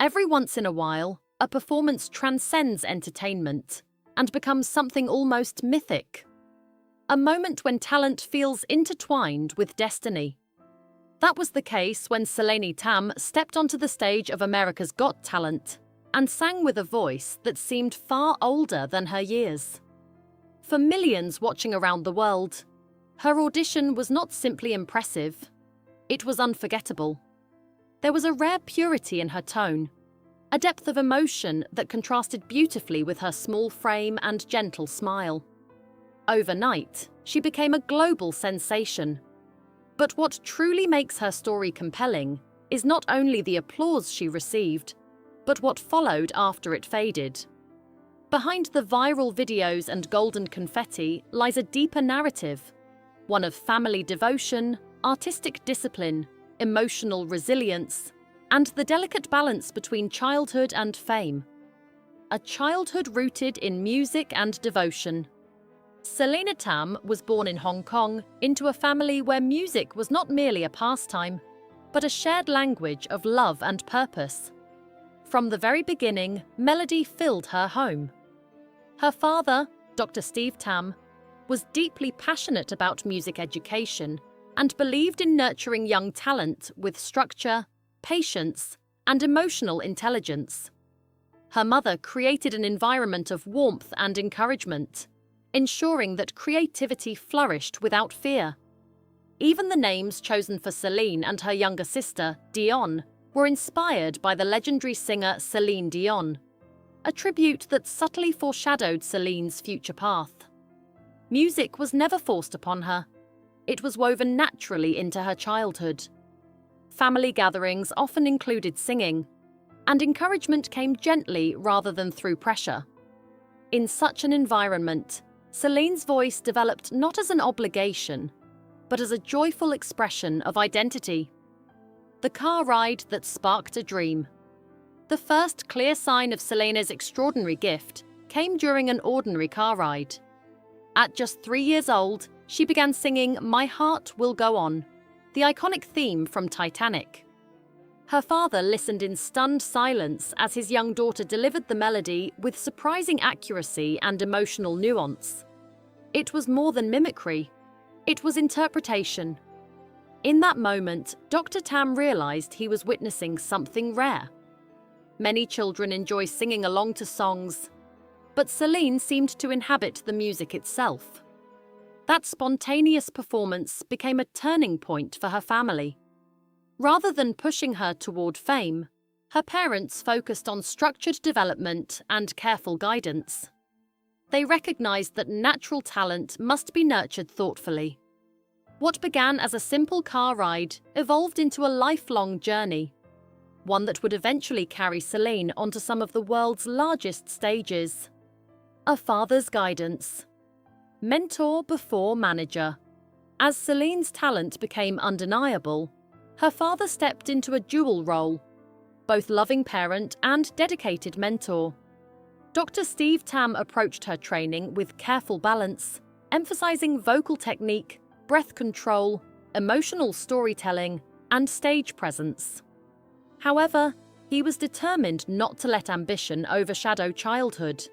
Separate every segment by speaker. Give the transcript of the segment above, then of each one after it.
Speaker 1: Every once in a while, a performance transcends entertainment and becomes something almost mythic. A moment when talent feels intertwined with destiny. That was the case when Celine Tam stepped onto the stage of America's Got Talent and sang with a voice that seemed far older than her years. For millions watching around the world, her audition was not simply impressive, it was unforgettable. There was a rare purity in her tone, a depth of emotion that contrasted beautifully with her small frame and gentle smile. Overnight, she became a global sensation. But what truly makes her story compelling is not only the applause she received, but what followed after it faded. Behind the viral videos and golden confetti lies a deeper narrative, one of family devotion, artistic discipline, emotional resilience, and the delicate balance between childhood and fame. A childhood rooted in music and devotion. Celine Tam was born in Hong Kong into a family where music was not merely a pastime, but a shared language of love and purpose. From the very beginning, melody filled her home. Her father, Dr. Steve Tam, was deeply passionate about music education and believed in nurturing young talent with structure, patience, and emotional intelligence. Her mother created an environment of warmth and encouragement, ensuring that creativity flourished without fear. Even the names chosen for Celine and her younger sister, Dion, were inspired by the legendary singer Celine Dion, a tribute that subtly foreshadowed Celine's future path. Music was never forced upon her. It was woven naturally into her childhood. Family gatherings often included singing, and encouragement came gently rather than through pressure. In such an environment, Celine's voice developed not as an obligation, but as a joyful expression of identity. The car ride that sparked a dream. The first clear sign of Celine's extraordinary gift came during an ordinary car ride. At just 3 years old, she began singing "My Heart Will Go On," the iconic theme from Titanic. Her father listened in stunned silence as his young daughter delivered the melody with surprising accuracy and emotional nuance. It was more than mimicry. It was interpretation. In that moment, Dr. Tam realized he was witnessing something rare. Many children enjoy singing along to songs, but Celine seemed to inhabit the music itself. That spontaneous performance became a turning point for her family. Rather than pushing her toward fame, her parents focused on structured development and careful guidance. They recognized that natural talent must be nurtured thoughtfully. What began as a simple car ride evolved into a lifelong journey, one that would eventually carry Celine onto some of the world's largest stages. A father's guidance. Mentor before manager. As Celine's talent became undeniable, her father stepped into a dual role, both loving parent and dedicated mentor. Dr. Steve Tam approached her training with careful balance, emphasizing vocal technique, breath control, emotional storytelling, and stage presence. However, he was determined not to let ambition overshadow childhood.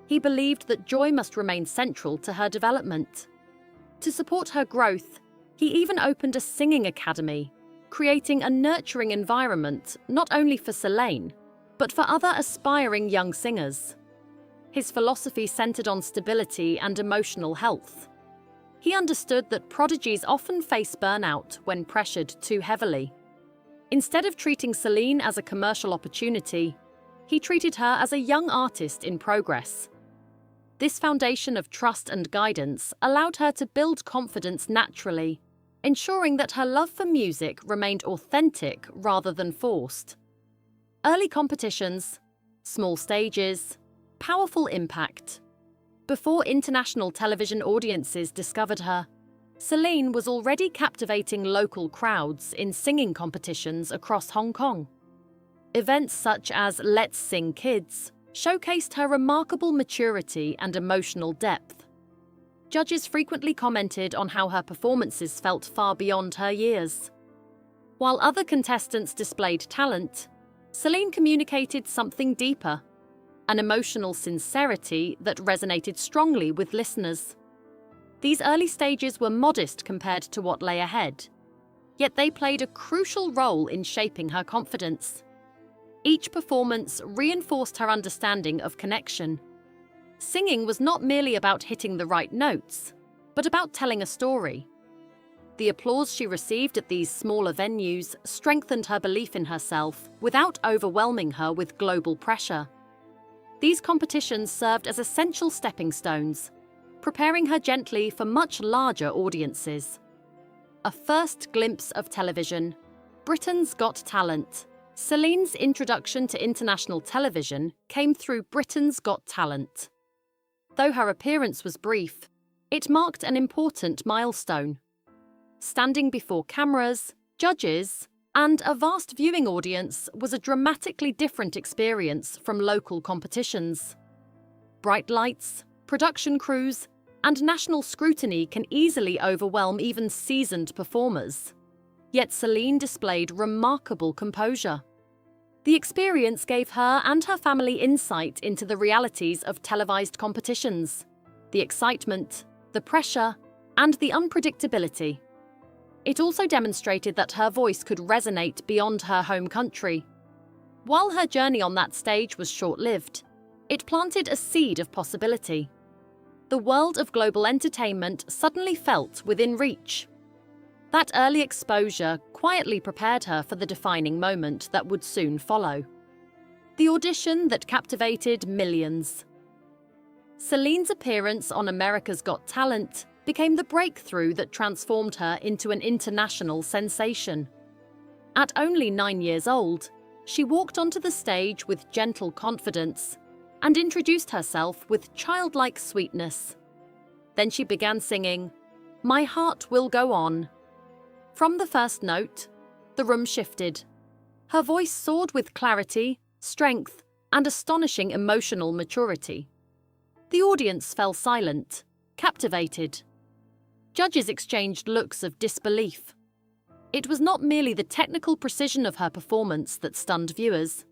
Speaker 1: He believed that joy must remain central to her development. To support her growth, he even opened a singing academy, creating a nurturing environment not only for Celine, but for other aspiring young singers. His philosophy centered on stability and emotional health. He understood that prodigies often face burnout when pressured too heavily. Instead of treating Celine as a commercial opportunity, he treated her as a young artist in progress. This foundation of trust and guidance allowed her to build confidence naturally, ensuring that her love for music remained authentic rather than forced. Early competitions, small stages, powerful impact. Before international television audiences discovered her, Celine was already captivating local crowds in singing competitions across Hong Kong. Events such as Let's Sing Kids showcased her remarkable maturity and emotional depth. Judges frequently commented on how her performances felt far beyond her years. While other contestants displayed talent, Celine communicated something deeper, an emotional sincerity that resonated strongly with listeners. These early stages were modest compared to what lay ahead, yet they played a crucial role in shaping her confidence. Each performance reinforced her understanding of connection. Singing was not merely about hitting the right notes, but about telling a story. The applause she received at these smaller venues strengthened her belief in herself without overwhelming her with global pressure. These competitions served as essential stepping stones, preparing her gently for much larger audiences. A first glimpse of television, Britain's Got Talent. Celine's introduction to international television came through Britain's Got Talent. Though her appearance was brief, it marked an important milestone. Standing before cameras, judges, and a vast viewing audience was a dramatically different experience from local competitions. Bright lights, production crews, and national scrutiny can easily overwhelm even seasoned performers. Yet Celine displayed remarkable composure. The experience gave her and her family insight into the realities of televised competitions, the excitement, the pressure, and the unpredictability. It also demonstrated that her voice could resonate beyond her home country. While her journey on that stage was short-lived, it planted a seed of possibility. The world of global entertainment suddenly felt within reach. That early exposure quietly prepared her for the defining moment that would soon follow. The audition that captivated millions. Celine's appearance on America's Got Talent became the breakthrough that transformed her into an international sensation. At only 9 years old, she walked onto the stage with gentle confidence and introduced herself with childlike sweetness. Then she began singing, "My Heart Will Go On." From the first note, the room shifted. Her voice soared with clarity, strength, and astonishing emotional maturity. The audience fell silent, captivated. Judges exchanged looks of disbelief. It was not merely the technical precision of her performance that stunned viewers.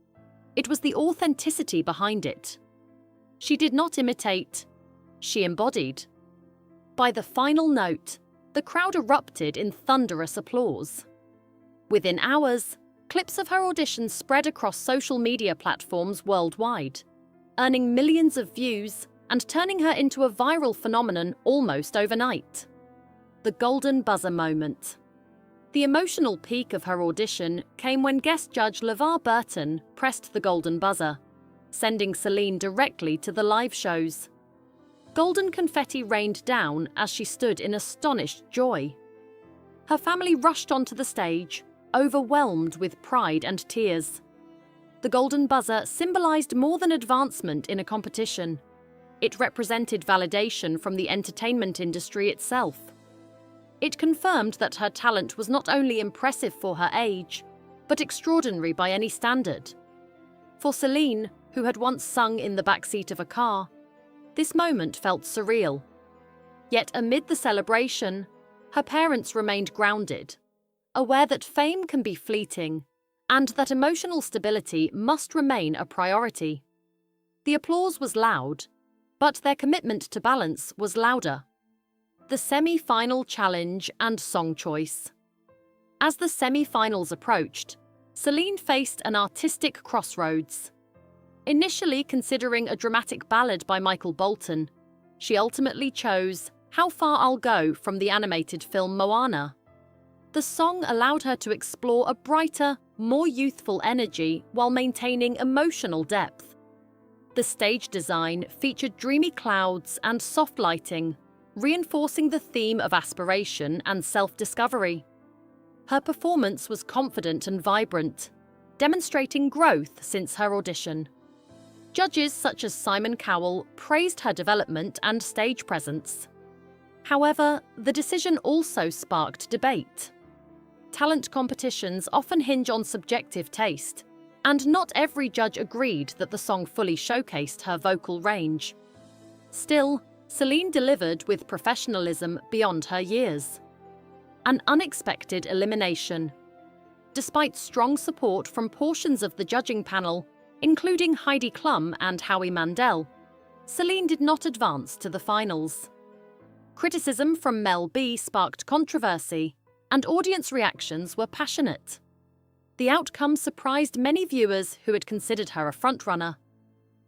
Speaker 1: It was the authenticity behind it. She did not imitate, she embodied. By the final note, the crowd erupted in thunderous applause. Within hours, clips of her audition spread across social media platforms worldwide, earning millions of views and turning her into a viral phenomenon almost overnight. The golden buzzer moment. The emotional peak of her audition came when guest judge LeVar Burton pressed the golden buzzer, sending Celine directly to the live shows. Golden confetti rained down as she stood in astonished joy. Her family rushed onto the stage, overwhelmed with pride and tears. The golden buzzer symbolized more than advancement in a competition. It represented validation from the entertainment industry itself. It confirmed that her talent was not only impressive for her age, but extraordinary by any standard. For Celine, who had once sung in the backseat of a car, this moment felt surreal. Yet amid the celebration, her parents remained grounded, aware that fame can be fleeting and that emotional stability must remain a priority. The applause was loud, but their commitment to balance was louder. The semi-final challenge and song choice. As the semi-finals approached, Celine faced an artistic crossroads. Initially considering a dramatic ballad by Michael Bolton, she ultimately chose How Far I'll Go from the animated film Moana. The song allowed her to explore a brighter, more youthful energy while maintaining emotional depth. The stage design featured dreamy clouds and soft lighting, reinforcing the theme of aspiration and self-discovery. Her performance was confident and vibrant, demonstrating growth since her audition. Judges such as Simon Cowell praised her development and stage presence. However, the decision also sparked debate. Talent competitions often hinge on subjective taste, and not every judge agreed that the song fully showcased her vocal range. Still, Celine delivered with professionalism beyond her years. An unexpected elimination. Despite strong support from portions of the judging panel, including Heidi Klum and Howie Mandel, Celine did not advance to the finals. Criticism from Mel B sparked controversy, and audience reactions were passionate. The outcome surprised many viewers who had considered her a frontrunner.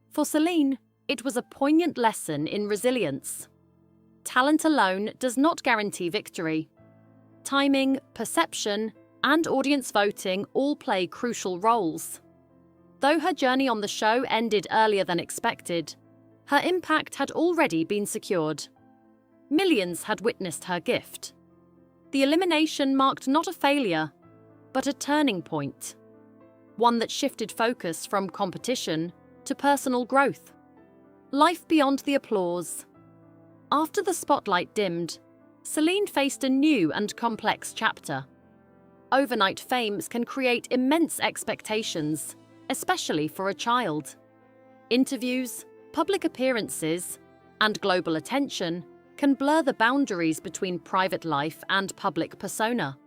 Speaker 1: For Celine, it was a poignant lesson in resilience. Talent alone does not guarantee victory. Timing, perception, and audience voting all play crucial roles. Though her journey on the show ended earlier than expected, her impact had already been secured. Millions had witnessed her gift. The elimination marked not a failure, but a turning point, one that shifted focus from competition to personal growth. Life beyond the applause. After the spotlight dimmed, Celine faced a new and complex chapter. Overnight fame can create immense expectations, especially for a child. Interviews, public appearances, and global attention can blur the boundaries between private life and public persona.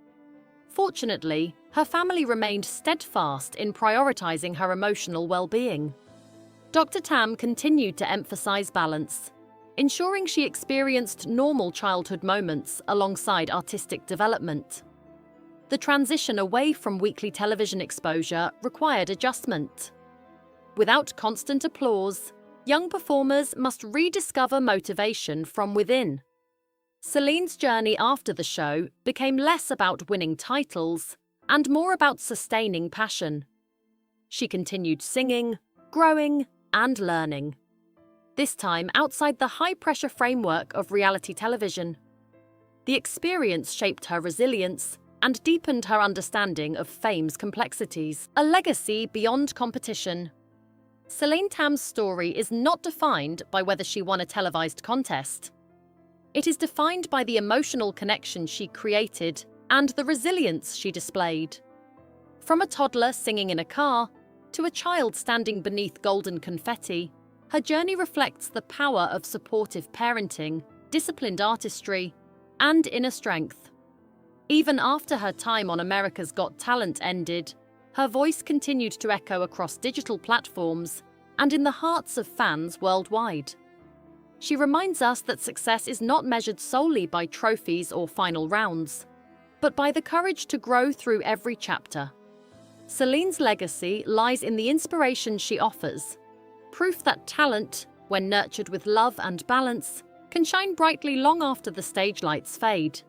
Speaker 1: Fortunately, her family remained steadfast in prioritizing her emotional well-being. Dr. Tam continued to emphasize balance, ensuring she experienced normal childhood moments alongside artistic development. The transition away from weekly television exposure required adjustment. Without constant applause, young performers must rediscover motivation from within. Celine's journey after the show became less about winning titles and more about sustaining passion. She continued singing, growing, and learning. This time outside the high-pressure framework of reality television. The experience shaped her resilience and deepened her understanding of fame's complexities. A legacy beyond competition. Celine Tam's story is not defined by whether she won a televised contest. It is defined by the emotional connection she created and the resilience she displayed. From a toddler singing in a car to a child standing beneath golden confetti, her journey reflects the power of supportive parenting, disciplined artistry, and inner strength. Even after her time on America's Got Talent ended, her voice continued to echo across digital platforms and in the hearts of fans worldwide. She reminds us that success is not measured solely by trophies or final rounds, but by the courage to grow through every chapter. Celine's legacy lies in the inspiration she offers, proof that talent, when nurtured with love and balance, can shine brightly long after the stage lights fade.